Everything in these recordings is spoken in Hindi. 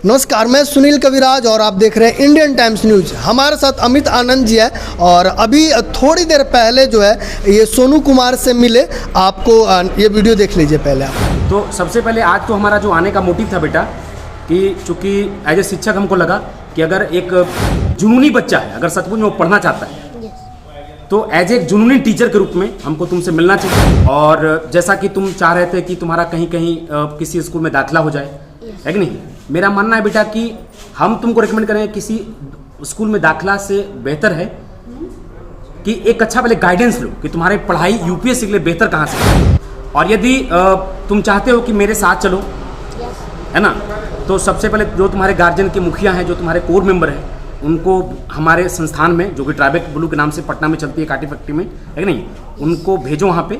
नमस्कार, मैं सुनील कविराज और आप देख रहे हैं इंडियन टाइम्स न्यूज़। हमारे साथ अमित आनंद जी है और अभी थोड़ी देर पहले जो है ये सोनू कुमार से मिले। आपको ये वीडियो देख लीजिए पहले आप। तो सबसे पहले आज तो हमारा जो आने का मोटिव था बेटा कि चूँकि एज ए शिक्षक हमको लगा कि अगर एक जुनूनी बच्चा है, अगर सचमुच में वो पढ़ना चाहता है तो एज एक जुनूनी टीचर के रूप में हमको तुमसे मिलना चाहिए। और जैसा कि तुम चाह रहे थे कि तुम्हारा कहीं कहीं किसी स्कूल में दाखिला हो जाए, है कि नहीं। मेरा मानना है बेटा कि हम तुमको रिकमेंड करें किसी स्कूल में दाखिला से बेहतर है कि एक अच्छा पहले गाइडेंस लो कि तुम्हारी पढ़ाई यूपीएससी के लिए बेहतर कहाँ से। और यदि तुम चाहते हो कि मेरे साथ चलो, है ना, तो सबसे पहले जो तुम्हारे गार्जियन के मुखिया हैं, जो तुम्हारे कोर मेंबर हैं, उनको हमारे संस्थान में जो कि ट्राइबेक ब्लू के नाम से पटना में चलती है काटी फैक्ट्री में, है कि नहीं, उनको भेजो वहाँ पे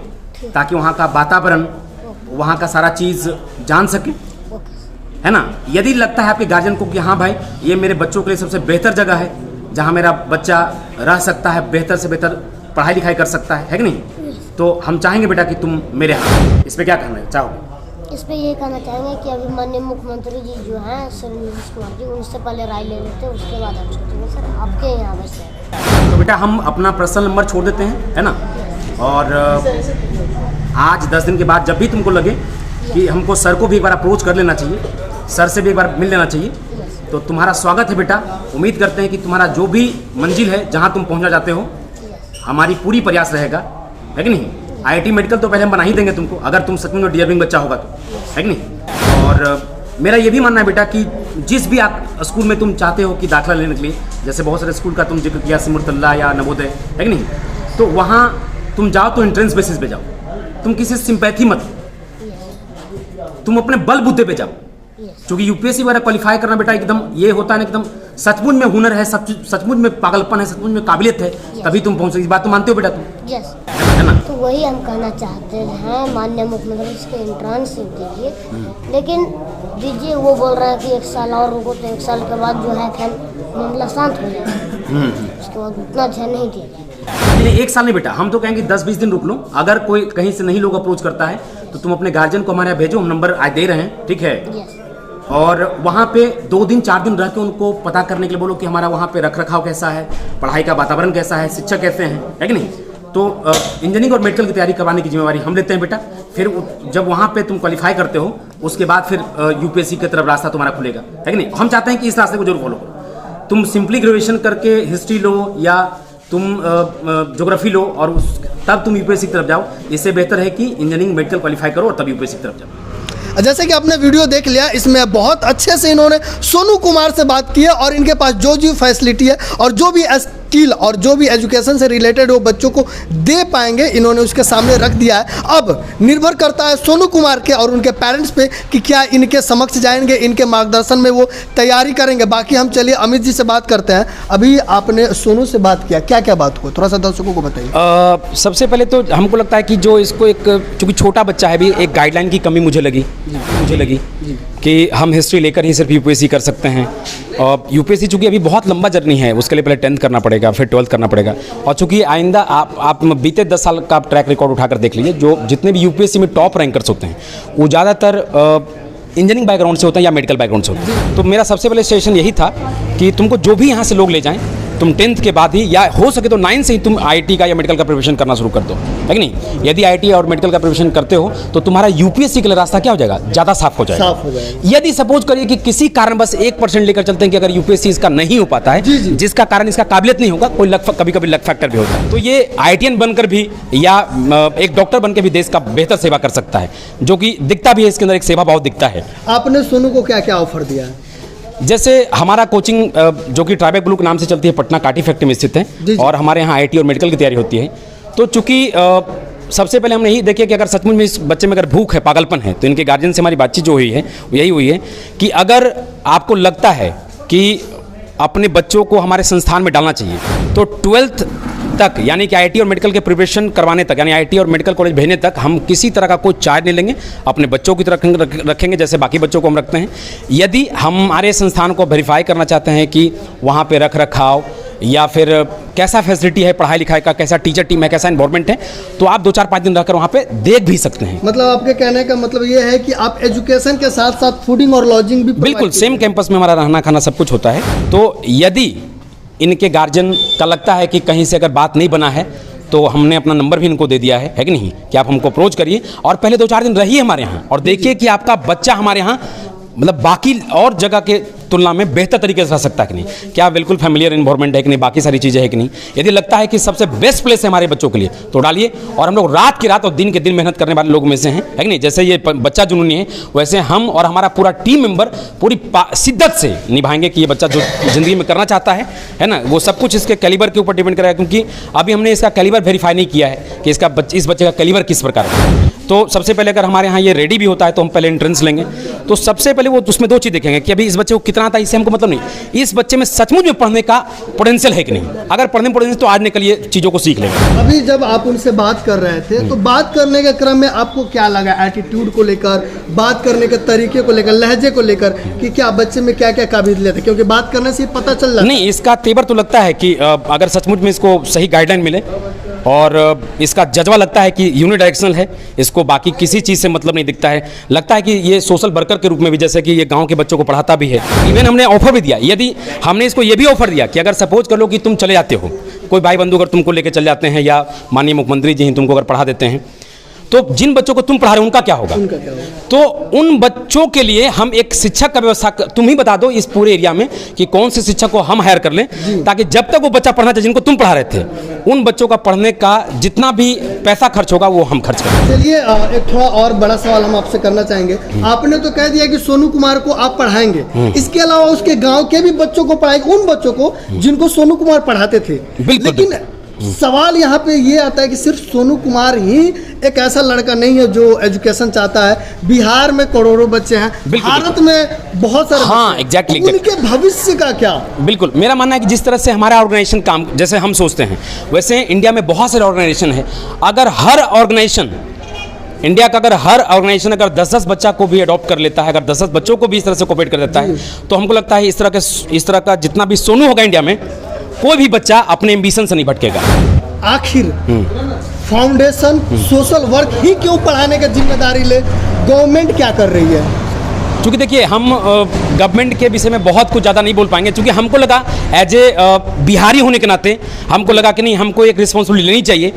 ताकि वहाँ का वातावरण, वहाँ का सारा चीज़ जान सके, है ना। यदि लगता है आपके गार्जियन को कि हाँ भाई ये मेरे बच्चों के लिए सबसे बेहतर जगह है जहाँ मेरा बच्चा रह सकता है, बेहतर से बेहतर पढ़ाई लिखाई कर सकता है कि नहीं, तो हम चाहेंगे बेटा कि तुम मेरे यहाँ इस पर क्या कहना चाहोगे? इस पर ये कहना चाहेंगे कि अभी माननीय मुख्यमंत्री जी जो हैं सर नीतीश कुमार जी, उनसे पहले राय ले लेते हैं, उसके बाद हम सोचेंगे सर आपके यहाँ बस। तो बेटा हम अपना पर्सनल नंबर छोड़ देते हैं, है ना, और आज 10 दिन के बाद जब भी तुमको लगे कि हमको सर को भी एक बार अप्रोच कर लेना चाहिए, सर से भी एक बार मिल लेना चाहिए, तो तुम्हारा स्वागत है बेटा। उम्मीद करते हैं कि तुम्हारा जो भी मंजिल है, जहाँ तुम पहुँचना चाहते हो, हमारी पूरी प्रयास रहेगा, है कि नहीं। आईआईटी मेडिकल तो पहले हम बना ही देंगे तुमको, अगर तुम सच में डिजर्विंग बच्चा होगा तो, है कि नहीं। और मेरा ये भी मानना है बेटा कि जिस भी स्कूल में तुम चाहते हो कि दाखिला लेने के लिए, जैसे बहुत सारे स्कूल का तुम जिक्र किया, सिमुरतल्ला या नवोदय, है कि नहीं, तो वहाँ तुम जाओ तो एंट्रेंस बेसिस पे जाओ, तुम किसी सिंपैथी मत, तुम अपने बल बुद्धे पे जाओ। क्योंकि यूपीएससी वगैरह क्वालिफाई करना बेटा एकदम ये होता है ना, एकदम सचमुच में हुनर है, सचमुच में पागलपन है, सचमुच में काबिलियत है, तभी तुम पहुँच सकते। बात तो मानते हो बेटा तुम? यस, है ना। तो वही हम कहना चाहते हैं, माननीय मुख्यमंत्री इसके एंट्रेंस दीजिए, लेकिन दीजिए वो बोल रहे हैं कि 1 साल और रुको, तो 1 साल के बाद जो है खैर मामला शांत हो जाएगा, उसके बाद उतना ध्यान नहीं दिया। 1 साल नहीं बेटा, हम तो कहेंगे 10-20 दिन रुक लो। अगर कोई कहीं से नहीं लोग अप्रोच करता है तो तुम अपने गार्जियन को हमारे यहाँ भेजो, हम नंबर आज दे रहे हैं, ठीक है। और वहाँ पे 2 दिन 4 दिन रह के उनको पता करने के लिए बोलो कि हमारा वहाँ पे रख रखाव कैसा है, पढ़ाई का वातावरण कैसा है, शिक्षक कैसे हैं, है कि नहीं। तो इंजीनियरिंग और मेडिकल की तैयारी करवाने की जिम्मेवारी हम लेते हैं बेटा। फिर जब वहाँ पे तुम क्वालिफाई करते हो, उसके बाद फिर यूपीएससी की तरफ रास्ता तुम्हारा खुलेगा, है कि नहीं। हम चाहते हैं कि इस रास्ते को जरूर फॉलो करो। तुम सिंपली ग्रेजुएशन करके हिस्ट्री लो या तुम ज्योग्राफी लो और तब तुम यूपीएससी की तरफ जाओ। इससे बेहतर है कि इंजीनियरिंग मेडिकल क्वालिफाई करो और तब यूपीएससी की तरफ जाओ। जैसे कि आपने वीडियो देख लिया, इसमें बहुत अच्छे से इन्होंने सोनू कुमार से बात की है और इनके पास जो जो फैसिलिटी है और जो भी स्किल और जो भी एजुकेशन से रिलेटेड वो बच्चों को दे पाएंगे, इन्होंने उसके सामने रख दिया है। अब निर्भर करता है सोनू कुमार के और उनके पेरेंट्स पे कि क्या इनके समक्ष जाएंगे, इनके मार्गदर्शन में वो तैयारी करेंगे। बाकी हम चलिए अमित जी से बात करते हैं। अभी आपने सोनू से बात किया, क्या क्या बात हुई, थोड़ा सा दर्शकों को बताइए। सबसे पहले तो हमको लगता है कि जो इसको एक, चूँकि छोटा बच्चा है, भी एक गाइडलाइन की कमी मुझे लगी कि हम हिस्ट्री लेकर ही सिर्फ यूपीएससी कर सकते हैं। और यूपीएससी चूँकि अभी बहुत लंबा जर्नी है, उसके लिए पहले 10th करना पड़ेगा, फिर 12th करना पड़ेगा। और चूँकि आइंदा आप बीते 10 साल का ट्रैक रिकॉर्ड उठाकर देख लीजिए, जो जितने भी यूपीएससी में टॉप रैंकर्स होते हैं वो ज़्यादातर इंजीनियरिंग बैकग्राउंड से होते हैं या मेडिकल बैकग्राउंड से होते हैं। तो मेरा सबसे पहले सजेशन यही था कि तुमको जो भी यहाँ से लोग ले जाएँ, तुम 10th के बाद ही या हो सके तो 9th से ही तुम आईआईटी का या मेडिकल का प्रिपरेशन करना शुरू कर दो, है कि नहीं। यदि आईआईटी और मेडिकल का प्रिपरेशन करते हो तो तुम्हारा यूपीएससी के लिए रास्ता क्या हो जाएगा, ज़्यादा साफ हो जाएगा। यदि सपोज करिए कि किसी कारण बस 1% लेकर चलते हैं कि अगर यूपीएससी इसका नहीं हो पाता है, जिसका कारण इसका काबिलियत नहीं होगा, कोई कभी कभी लक फैक्टर भी होता है, तो ये आईआईटीएन बनकर भी या एक डॉक्टर बनकर भी देश का बेहतर सेवा कर सकता है, जो कि दिखता भी है, इसके अंदर एक सेवा भाव दिखता है। आपने सोनू को क्या क्या ऑफर दिया है? जैसे हमारा कोचिंग जो कि ट्राइबेक ब्लू के नाम से चलती है, पटना काटी फैक्ट्री में स्थित है, और हमारे यहाँ आईआईटी और मेडिकल की तैयारी होती है। तो चूँकि सबसे पहले हमने यही देखिए कि अगर सचमुच में इस बच्चे में अगर भूख है, पागलपन है, तो इनके गार्जियन से हमारी बातचीत जो हुई है वो यही हुई है कि अगर आपको लगता है कि अपने बच्चों को हमारे संस्थान में डालना चाहिए, तो 12th तक यानी कि आईआईटी और मेडिकल के प्रिपरेशन करवाने तक, यानी आईआईटी और मेडिकल कॉलेज भेजने तक हम किसी तरह का कोई चार्ज नहीं लेंगे, अपने बच्चों की तरह रखेंगे जैसे बाकी बच्चों को हम रखते हैं। यदि हम हमारे संस्थान को वेरीफाई करना चाहते हैं कि वहाँ पे रख रखाव या फिर कैसा फैसिलिटी है पढ़ाई लिखाई का, कैसा टीचर टीम है, कैसा इन्वायरमेंट है, तो आप 2-4-5 दिन रहकर वहाँ पे देख भी सकते हैं। मतलब आपके कहने का मतलब ये है कि आप एजुकेशन के साथ साथ फूडिंग और लॉजिंग भी बिल्कुल सेम कैंपस में हमारा रहना खाना सब कुछ होता है। तो यदि इनके गार्जियन का लगता है कि कहीं से अगर बात नहीं बना है तो हमने अपना नंबर भी इनको दे दिया है कि नहीं, कि आप हमको अप्रोच करिए और पहले 2-4 दिन रहिए हमारे यहाँ और देखिए कि आपका बच्चा हमारे यहाँ मतलब बाकी और जगह के तुलना में बेहतर तरीके से रह सकता है कि नहीं, क्या बिल्कुल फैमिलियर इन्वायरमेंट है कि नहीं, बाकी सारी चीज़ें है कि नहीं। यदि लगता है कि सबसे बेस्ट प्लेस है हमारे बच्चों के लिए तो डालिए। और हम लोग रात की रात और दिन के दिन मेहनत करने वाले लोग में से हैं, है कि नहीं। जैसे ये बच्चा जुनूनी है वैसे हम और हमारा पूरा टीम मेंबर पूरी शिद्दत से निभाएंगे कि ये बच्चा जो ज़िंदगी में करना चाहता है ना, वो सब कुछ इसके कैलिबर के ऊपर डिपेंड करेगा, क्योंकि अभी हमने इसका कैलिबर वेरीफाई नहीं किया है कि इस बच्चे का कैलिबर किस प्रकार है। तो सबसे पहले अगर हमारे यहाँ ये रेडी भी होता है तो हम पहले एंट्रेंस लेंगे। तो सबसे पहले वो उसमें 2 चीज़ देखेंगे कि अभी इस बच्चे को कितना आता है, इससे हमको मतलब नहीं, इस बच्चे में सचमुच में पढ़ने का पोटेंशियल है कि नहीं। अगर पढ़ने में पोटेंशियल तो आज निकल ये चीज़ों को सीख लेगा। अभी जब आप उनसे बात कर रहे थे तो बात करने के क्रम में आपको क्या लगा, एटीट्यूड को लेकर, बात करने के तरीके को लेकर, लहजे को लेकर, कि क्या बच्चे में क्या क्या काबिलियत है? क्योंकि बात करने से पता चल रहा नहीं, इसका तेवर तो लगता है कि अगर सचमुच में इसको सही गाइडलाइन मिले और इसका जज्बा लगता है कि यूनिडायरेक्शनल है, इसको बाकी किसी चीज़ से मतलब नहीं दिखता है, लगता है कि ये सोशल वर्कर के रूप में भी, जैसे कि ये गांव के बच्चों को पढ़ाता भी है। इवन हमने ऑफर भी दिया, यदि हमने इसको ये भी ऑफर दिया कि अगर सपोज कर लो कि तुम चले जाते हो, कोई भाई बंधु अगर तुमको लेके चले जाते हैं या माननीय मुख्यमंत्री जी ही तुमको अगर पढ़ा देते हैं, तो जिन बच्चों को तुम पढ़ा रहे हो उनका क्या होगा? तो उन बच्चों के लिए हम एक शिक्षक का व्यवस्था, तुम ही बता दो इस पूरे एरिया में कि कौन से शिक्षक को हम हायर कर लें, ताकि जब तक वो बच्चा पढ़ना चाहिए जिनको तुम पढ़ा रहे थे, उन बच्चों का पढ़ने का जितना भी पैसा खर्च होगा वो हम खर्च करें। चलिए एक थोड़ा और बड़ा सवाल हम आपसे करना चाहेंगे। आपने तो कह दिया कि सोनू कुमार को आप पढ़ाएंगे, इसके अलावा उसके गाँव के भी बच्चों को पढ़ाएंगे, उन बच्चों को जिनको सोनू कुमार पढ़ाते थे। लेकिन सवाल यहाँ पे ये आता है कि सिर्फ सोनू कुमार ही एक ऐसा लड़का नहीं है जो एजुकेशन चाहता है। बिहार में करोड़ों बच्चे हैं, भारत में बहुत सारे, हाँ एग्जैक्टली, उनके भविष्य का क्या? बिल्कुल, मेरा मानना है कि जिस तरह से हमारा ऑर्गेनाइजेशन काम जैसे हम सोचते हैं वैसे इंडिया में बहुत सारे ऑर्गेनाइजेशन है। अगर हर ऑर्गेनाइजेशन इंडिया का अगर हर ऑर्गेनाइजेशन अगर 10-10 बच्चा को भी अडॉप्ट कर लेता है, अगर 10-10 बच्चों को भी इस तरह से कोऑपरेट कर देता है, तो हमको लगता है इस तरह का जितना भी सोनू होगा इंडिया में, कोई भी बच्चा अपने एम्बिशन से नहीं भटकेगा। आखिर फाउंडेशन सोशल वर्क ही क्यों पढ़ाने की जिम्मेदारी ले? गवर्नमेंट क्या कर रही है? क्योंकि देखिए हम गवर्नमेंट के विषय में बहुत कुछ ज़्यादा नहीं बोल पाएंगे, क्योंकि हमको लगा एज ए बिहारी होने के नाते हमको लगा कि नहीं, हमको एक रिस्पॉन्सिबिलिटी लेनी चाहिए।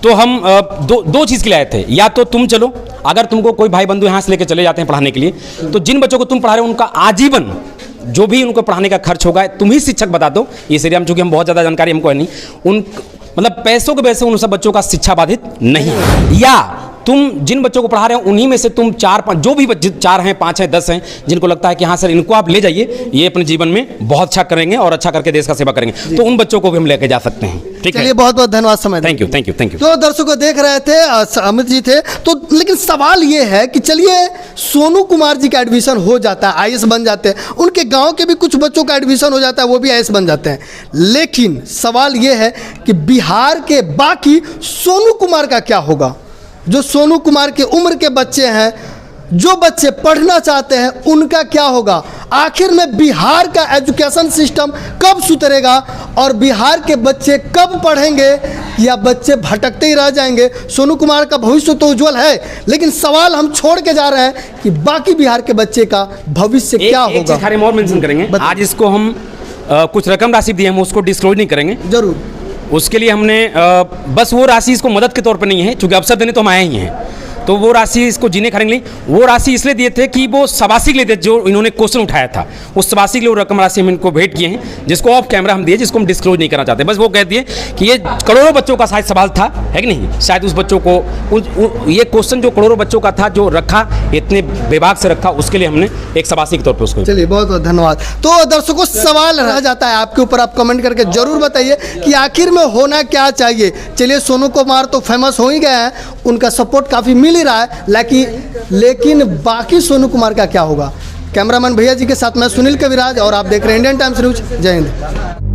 तो हम दो चीज़ के लिए आए थे, या तो तुम चलो, अगर तुमको कोई भाई बंधु यहाँ से लेकर चले जाते हैं पढ़ाने के लिए, तो जिन बच्चों को तुम पढ़ा रहे हो उनका आजीवन जो भी उनको पढ़ाने का खर्च होगा तुम ही शिक्षक बता दो। इस एरिया में चूँकि हम बहुत ज़्यादा जानकारी हमको है नहीं, उन मतलब पैसों के वजह से उन सब बच्चों का शिक्षा बाधित नहीं है। या तुम जिन बच्चों को पढ़ा रहे हो उन्हीं में से तुम 4-5 जो भी बच्चे 4 हैं, 5 हैं, 10 हैं, जिनको लगता है कि हाँ सर इनको आप ले जाइए, ये अपने जीवन में बहुत अच्छा करेंगे और अच्छा करके देश का सेवा करेंगे, तो उन बच्चों को भी हम लेके जा सकते हैं। ठीक है, चलिए बहुत बहुत धन्यवाद समय। Thank you. तो दर्शकों देख रहे थे अमित जी थे, तो लेकिन सवाल ये है कि चलिए सोनू कुमार जी का एडमिशन हो जाता है, IAS बन जाते हैं, उनके गांव के भी कुछ बच्चों का एडमिशन हो जाता है, वो भी IAS बन जाते हैं, लेकिन सवाल ये है कि बिहार के बाकी सोनू कुमार का क्या होगा? जो सोनू कुमार के उम्र के बच्चे हैं, जो बच्चे पढ़ना चाहते हैं, उनका क्या होगा? आखिर में बिहार का एजुकेशन सिस्टम कब सुधरेगा और बिहार के बच्चे कब पढ़ेंगे, या बच्चे भटकते ही रह जाएंगे? सोनू कुमार का भविष्य तो उज्जवल है, लेकिन सवाल हम छोड़ के जा रहे हैं कि बाकी बिहार के बच्चे का भविष्य क्या होगा? एक और मेंशन करेंगे, आज इसको हम कुछ रकम राशि दी, हम उसको डिस्क्लोज नहीं करेंगे जरूर। उसके लिए हमने बस वो राशि इसको मदद के तौर पे नहीं है, क्योंकि अवसर देने तो हम आए ही हैं, तो वो राशि इसको जीने खाने के लिए, वो राशि इसलिए दिए थे कि वो सबासी के लिए थे, जो इन्होंने क्वेश्चन उठाया था, उस सबासी के लिए वो रकम राशि हम इनको भेंट किए हैं, जिसको ऑफ कैमरा हम दिए, जिसको हम डिस्क्लोज नहीं करना चाहते। बस वो कह दिए कि ये करोड़ों बच्चों का शायद सवाल था, है कि नहीं, शायद उस बच्चों को ये क्वेश्चन जो करोड़ों बच्चों का था जो रखा, इतने विभाग से रखा, उसके लिए हमने एक सबासी के तौर पर उसको। चलिए बहुत बहुत धन्यवाद। तो दर्शकों सवाल रह जाता है आपके ऊपर, आप कमेंट करके जरूर बताइए कि आखिर में होना क्या चाहिए। चलिए सोनू कुमार तो फेमस हो ही गए हैं, उनका सपोर्ट काफ़ी मिल ही रहा है, लेकिन बाकी सोनू कुमार का क्या होगा? कैमरामैन भैया जी के साथ मैं सुनील कविराज और आप देख रहे हैं इंडियन टाइम्स न्यूज। जय हिंद।